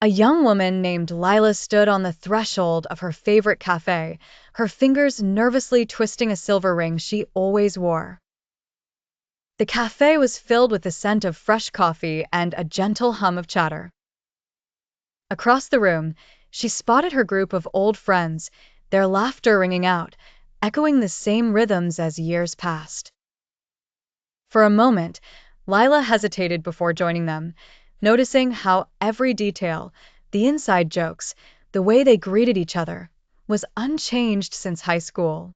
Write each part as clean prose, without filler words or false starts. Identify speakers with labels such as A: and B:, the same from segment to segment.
A: A young woman named Lila stood on the threshold of her favorite cafe, her fingers nervously twisting a silver ring she always wore. The cafe was filled with the scent of fresh coffee and a gentle hum of chatter. Across the room, she spotted her group of old friends, their laughter ringing out, echoing the same rhythms as years past. For a moment, Lila hesitated before joining them, noticing how every detail, the inside jokes, the way they greeted each other, was unchanged since high school.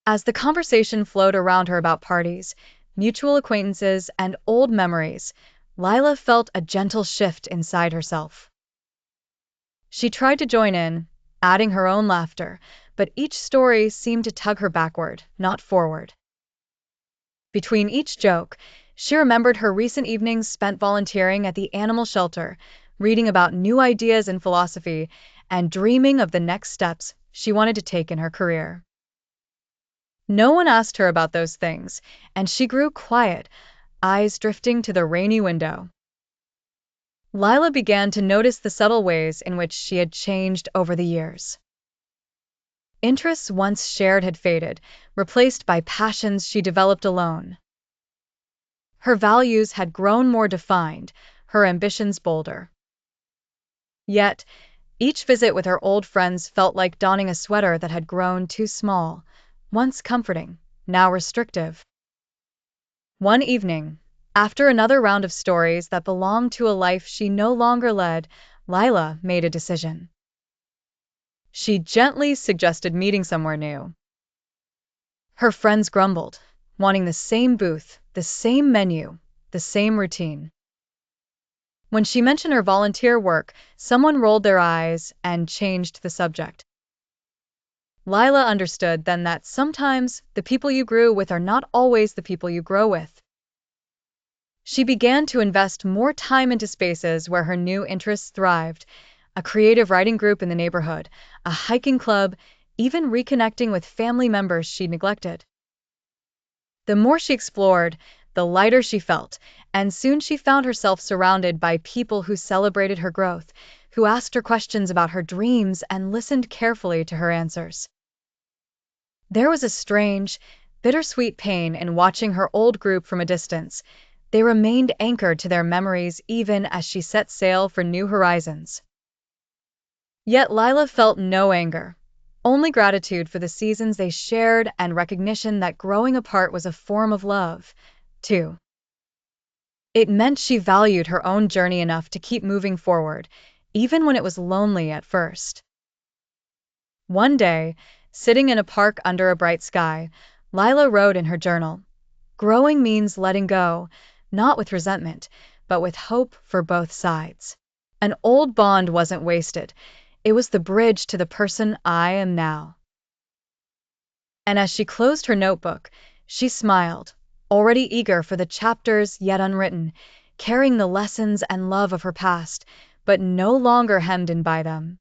A: As the conversation flowed around her about parties, mutual acquaintances, and old memories, Lila felt a gentle shift inside herself. She tried to join in, adding her own laughter, but each story seemed to tug her backward, not forward. Between each joke, she remembered her recent evenings spent volunteering at the animal shelter, reading about new ideas in philosophy, and dreaming of the next steps she wanted to take in her career. No one asked her about those things, and she grew quiet, eyes drifting to the rainy window. Lila began to notice the subtle ways in which she had changed over the years. Interests once shared had faded, replaced by passions she developed alone. Her values had grown more defined, her ambitions bolder. Yet, each visit with her old friends felt like donning a sweater that had grown too small, once comforting, now restrictive. One evening, after another round of stories that belonged to a life she no longer led, Lila made a decision. She gently suggested meeting somewhere new. Her friends grumbled, wanting the same booth, the same menu, the same routine. When she mentioned her volunteer work, someone rolled their eyes and changed the subject. Lila understood then that sometimes the people you grew with are not always the people you grow with. She began to invest more time into spaces where her new interests thrived, a creative writing group in the neighborhood, a hiking club, even reconnecting with family members she neglected. The more she explored, the lighter she felt, and soon she found herself surrounded by people who celebrated her growth, who asked her questions about her dreams and listened carefully to her answers. There was a strange, bittersweet pain in watching her old group from a distance. They remained anchored to their memories even as she set sail for new horizons. Yet Lila felt no anger, only gratitude for the seasons they shared and recognition that growing apart was a form of love, too. It meant she valued her own journey enough to keep moving forward, even when it was lonely at first. One day, sitting in a park under a bright sky, Lila wrote in her journal, "Growing means letting go, not with resentment, but with hope for both sides. An old bond wasn't wasted. It was the bridge to the person I am now." And as she closed her notebook, she smiled, already eager for the chapters yet unwritten, carrying the lessons and love of her past, but no longer hemmed in by them.